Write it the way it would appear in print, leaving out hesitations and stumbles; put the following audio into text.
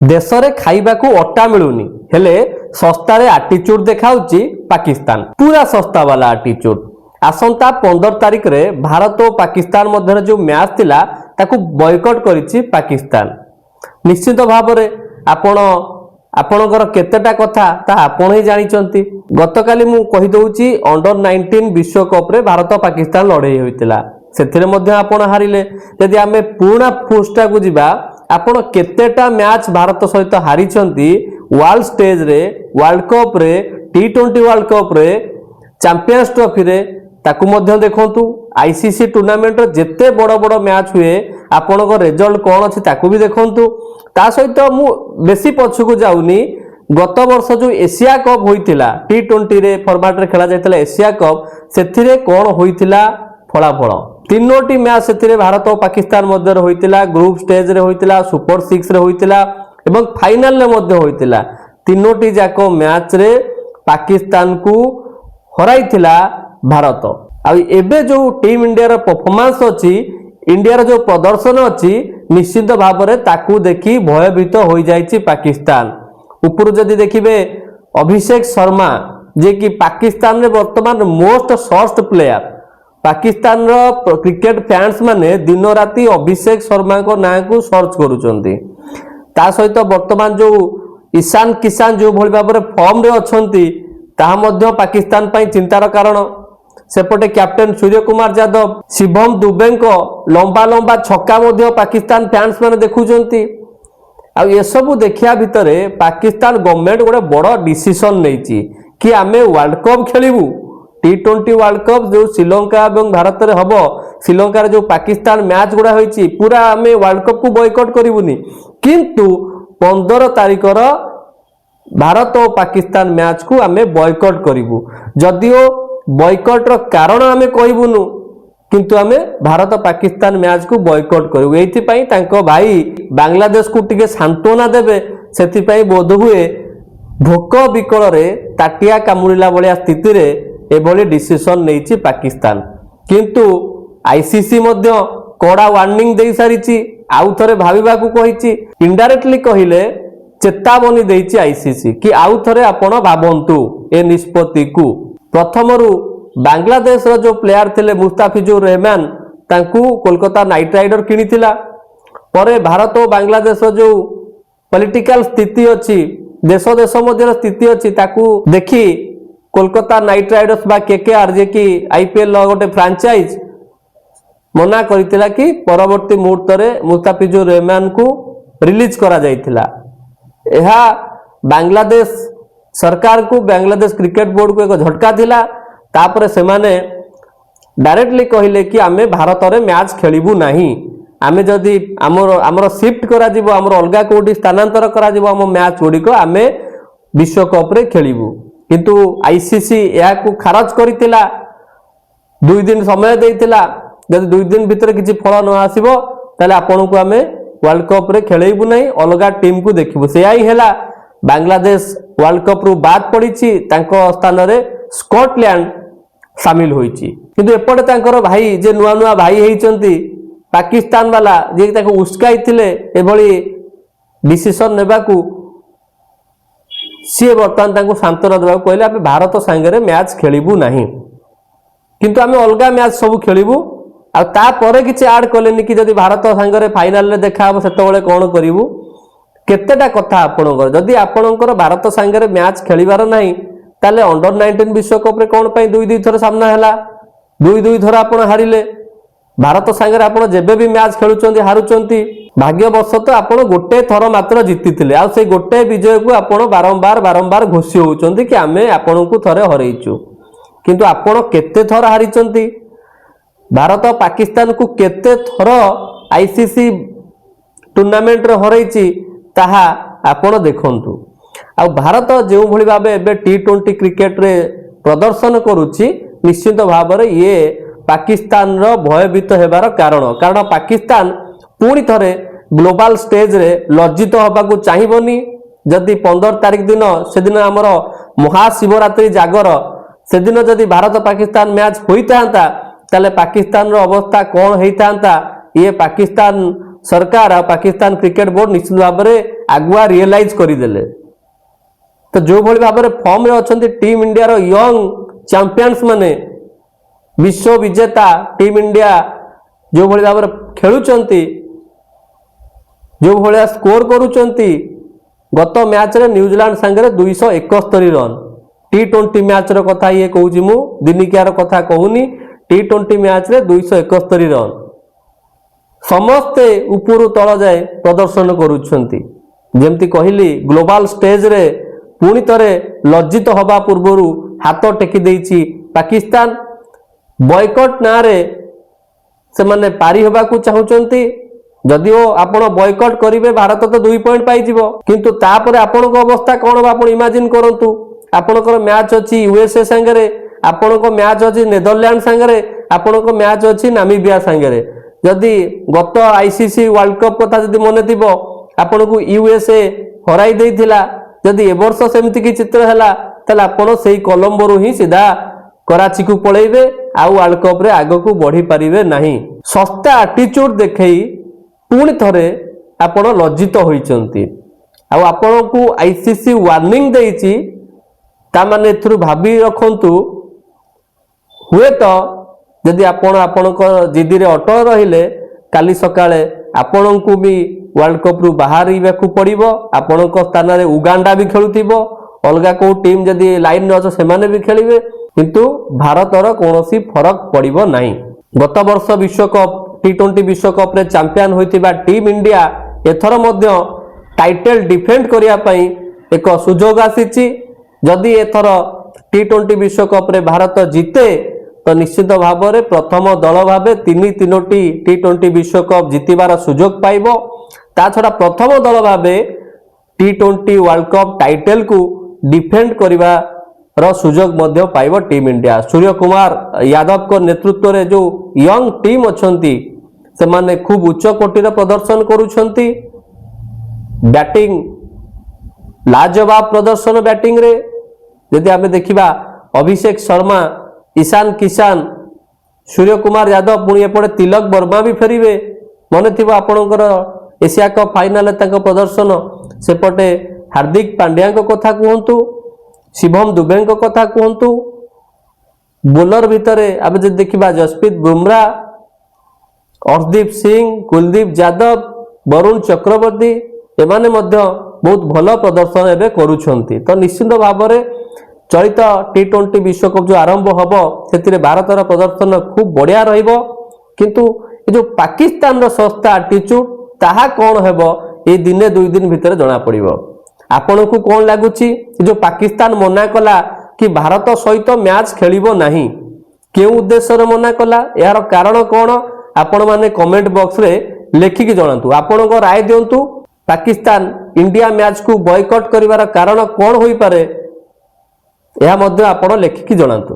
देश में खाइबाकू अटा मिलूनी हेले सस्तार आटिट्यूड देखाउची पाकिस्तान पूरा सस्ता वाला आटिट्यूड। आसंता 15 तारिख रे भारत और पाकिस्तान मध्य जो मैच थिला ताकू बॉयकॉट करिछि पाकिस्तान। निश्चित भाव में आपणकर केतेटा कथा ता आपण ही जानिचंती। गतकाली मु कहि दउची अंडर 19 विश्वकप रे भारत पाकिस्तान लड़ाई होइतिला सेथिरे मध्य आपण हारिले। यदि आमे पूर्ण पोस्टा को जिबा आपण केतेटा मैच भारत सहित हारिचंती वर्ल्ड स्टेज रे, वर्ल्ड कप रे, T20 वर्ल्ड कप रे, चैंपियंस ट्रॉफी रे ताकू मध्य देखंतु। आईसीसी टूर्नामेंट जेते बड़ बड़ मैच हुए आपनको रिजल्ट कौन अच्छी ताकू भी देखंतु। ता सहित मु बेसी पछकू जाउनी गत वर्ष जो एशिया कप होइतिला T20 रे फॉर्मेट रे खेला जायतिला एशिया कप सेथिरे कौन होइतिला फलाफल। तीनोटी मैच सेथिरे भारत और पाकिस्तान मध्य होइतिला। ग्रुप स्टेज रे होइतिला, सुपर 6 रे होइतिला एवं फाइनल रे मध्य होइतिला। तीनोटी जाको मैच रे पाकिस्तान को हराइतिला भारत। आ एबे जो टीम इंडिया रो परफॉर्मेंस अछि, इंडिया रो जो प्रदर्शन अछि निश्चित भाव में ताकू देखी भयभीत हो जाइछि पाकिस्तान। ऊपर जदि देखिबे अभिषेक शर्मा जे कि पाकिस्तान रे वर्तमान मोस्ट सर्च प्लेयर। पाकिस्तान रो क्रिकेट फैंस माने दिन राति अभिषेक शर्मा को नाम को सर्च करूचंती। ता सहित वर्तमान जो ईशान किसान जो भली भाव में फॉर्म रे अछंती ताहा मध्य पाकिस्तान पई चिंतार कारण। सेपटे कैप्टेन सूर्य कुमार यादव, शिवम दुबे को लंबा लंबा छक्का मध्य पाकिस्तान फैंस माने देखुचंती। आ ये सब देखिया भितरे पाकिस्तान गवर्नमेंट गोटे बड़ डिसीजन नैची कि आमे वर्ल्ड कप खेलिबू। T20 वर्ल्ड कप जो श्रीलंका और भारत रे हबो, श्रीलंका रे जो पाकिस्तान मैच गुड़ा होईची पूरा आमे वर्ल्ड कप को बॉयकॉट करिवुनी, किंतु 15 तारिख रो भारत और पाकिस्तान मैच को आमे बॉयकॉट करिवु। जदियो बॉयकॉट रो कारण आमे कहिबुनु, किंतु आमे भारत पाकिस्तान मैच को बॉयकॉट करिवु। एथि पई तांको भाई बांग्लादेश को टिके सांत्वना देबे, सेथि पई बोध हुए भोक विकल रे ताटिया कामुड़िला भलिया स्थिति रे एभली डिसीजन नैची पाकिस्तान। किंतु आईसीसी मध्य कड़ा वार्निंग दे सारिची, आउ थरे भाबिबाकू कहिची। इनडायरेक्टली कहिले चेतावनी देइची आईसीसी कि आउ थरे आपण भाबंतु ए निष्पत्ति को। प्रथमरु बांग्लादेश रो जो प्लेयर थिले मुस्ताफिजुर रहमान तांकू कोलकाता नाइट राइडर किनिथिला। परे भारत और बांग्लादेश रो जो पॉलिटिकल स्थिति अछि, देश देश मध्य स्थिति अछि, ताकू देखी कोलकाता नाइट राइडर्स बा केकेआर जे कि आईपीएल गोटे फ्रांचाइज मना करितिला कि परवर्ती मुहूर्त रे मुस्ताफिजुर रहमान को रिलीज करा जाइतिला। एहा बांग्लादेश सरकार को, बांग्लादेश क्रिकेट बोर्ड को एक झटका थिला। तापरे से माने डायरेक्टली कहिले कि आमे भारत रे मैच खेलिबू नाही, आमे जदी हमर शिफ्ट करा जिवो, हमर अलगा कोडी स्थानांतर करा जिवो, हम मैच गुडी को आमे विश्व कप रे खेलिबू। किंतु आईसीसी या को खारज करितिला, 2 दिन समय देइतिला। जदि 2 दिन भितर किछि फल न आसीबो ताले आपन को आमे वर्ल्ड कप रे खेलेइबू नाही, अलगा टीम को देखिबू। सेया ही हैला बांग्लादेश वर्ल्ड कप रु बाद पड़ीछि, तांको स्थान रे स्कॉटलैंड शामिल होईछि। किंतु एपटे तांकर भाई जे नुआ नुआ भाई हेइचंती पाकिस्तान वाला जे ताको उस्काइथिले एभली डिसीजन नेबाकू, सी बर्तमान तांको सांत्वना देबा कहले आमे भारत संगे रे मैच खेलिबू नाही, किंतु आमे अलगा मैच सब खेलिबू। आ ता परे किछि ऐड कलेनी कि जदि भारत संगे रे फाइनल रे देखा हो सेतबेले कोन करिवू। केतेटा कथा आपणकर जदि आपणकर भारत संगे रे मैच खेलिबार नाही ताले अंडर 19 विश्वकप रे कोन पई 2-2 थर सामना हैला, 2-2 थर आपण हारिले। भारत संगे आपण जेबे भी मैच खेलुचंती हारुचंती, भाग्यवश तो आपण गोटे थर मात्र जीतिथिले। आ से गोटे विजय को आपण बारंबार बारंबार घोषी होउचंती कि आमे आपण को थरे हरैचु, किंतु आपण केते थर हारिचंती। भारत पाकिस्तान को केते थर आईसीसी टूर्नामेंट रे हरैची ताहा आपण देखंतु। आ भारत जो भली भाबे एबे T20 क्रिकेट रे प्रदर्शन करूची, निश्चित भाव में ये पाकिस्तान रो भयभीत हेबार कारण पाकिस्तान पुणी थरे ग्लोबल स्टेज रे लज्जित होबा को चाहिबनी। जदि 15 तारिख दिन से दिन आमर महाशिवरात्रि जागर से दिन जदि भारत पाकिस्तान मैच होइतांता ताले पाकिस्तान रो अवस्था कौन होइतांता, ये पाकिस्तान सरकार आ पाकिस्तान क्रिकेट बोर्ड निश्चित भाव में आगुआ रियलाइज करदेले। तो जो भली भाव में फॉर्म रे अछंती टीम इंडिया रो यंग चैंपियंस माने विश्व विजेता टीम इंडिया जो भली भाव में खेलुचंती जो भाया स्कोर करुचंती गत मैच रे न्यूजीलैंड संगे 271 रन T20 मैच रो कथा ये कहूची मु दिनिकियार कथा कहूनी T20 मैच रे 271 रन समस्ते उपरु तल जाए प्रदर्शन करुछंती। जेमती कहली ग्लोबल स्टेज रे पुणी तरे लज्जित हवा पूर्वरु हाथ टेकी देइछि पाकिस्तान बॉयकट ना रे से माने पारी होबा को चाहुचंती। जदिओ आपण बॉयकट करिवे भारत तो 2 पॉइंट पाई जिवो किंतु तापरे आपनको अवस्था कोन बा आपण इमेजिन करंतु आपणकर मैच अछि यूएसए संगे आपणको मैच अछि नेदरलैंड संगे आपणको मैच अछि नामीबिया संगे जदि गत आईसीसी वर्ल्ड कप कथा जदि मने थिबो आपणको यूएसए हराई देइथिला जदि ए वर्ष सेमति की चित्र हैला तले आपण सेही कोलंबो रु ही सीधा कराची को पळेइबे आ वर्ल्ड कप रे आगो को बढ़ी परिबे नाही। सस्ता एटीट्यूड देखई पुणी थरे आपण लज्जित होइचंती आ आपण को आईसीसी वार्निंग देइची ता माने एथरु भाबी रखंतु हुए तो जदि आपण आपणक जिदी रे अटल रहिले काली सकाळे आपण को भी वर्ल्ड कप रु बाहर को पड़िबो आपणक स्थान रे उगांडा भी खेलुथिबो अलगा को टीम जदि लाइन न अछ से माने भी खेलिबे किंतु भारतर कोनोसी फरक पड़िबो नाही। गत वर्ष विश्वकप T20 विश्वकप रे चैंपियन होइतिबा टीम इंडिया एथर मध्य टाइटल डिफेंड करिया पई एक सुजोग आसीची। जदि एथर T20 विश्वकप रे भारत जीते तो निश्चित भाव में प्रथम दल भाव तीनोटी T20 विश्वकप जीतिबार सुजोग पाइबो। ता छड़ा प्रथम दल भाव T20 वर्ल्ड कप टाइटल को डिफेंड करिबा रो सुजोग मध्य पाइबो टीम इंडिया। सूर्य कुमार यादव को नेतृत्व रे जो यंग टीम अछंती से माने खूब उच्च कोटि रे प्रदर्शन करूछंती। बैटिंग लाजवाब प्रदर्शन बैटिंग रे यदि आमे देखिबा अभिषेक शर्मा ईशान किसान सूर्य कुमार यादव पुणी एपटे तिलक वर्मा भी फेरिबे मन थिबा आपणकर एशिया कप फाइनल तक प्रदर्शन सेपटे हार्दिक पांड्या को कथा कहतु शिवम दुबे को कथा कहतु बोलर भितरे आबे जे देखिबा जसप्रीत बुमराह अर्शदीप सिंह कुलदीप यादव वरुण चक्रवर्ती एमाने मध्य बहुत भल प्रदर्शन एबे करूछंती। तो निश्चित भाव में चलित T20 विश्वकप जो आरंभ हम से भारतर प्रदर्शन खूब बढ़िया रहिबो किंतु ये जो पाकिस्तान रो सस्ता एटीट्यूड ताहा कौन हेबो ये दिने 2 दिन भितर जना पड़िबो। आपण को कौन लागुची जो पाकिस्तान मना कला कि भारत सहित मैच खेलिबो नाही केउ उद्देश्य रे मना कला यार कारण कौन आपण माने कमेंट बॉक्स रे लेखिकी जणांतु आपण को राय दियंतु। पाकिस्तान इंडिया मैच को बॉयकट करिवार कारण कौन होई पारे यह मध्य आपण लेखिकी जणांतु।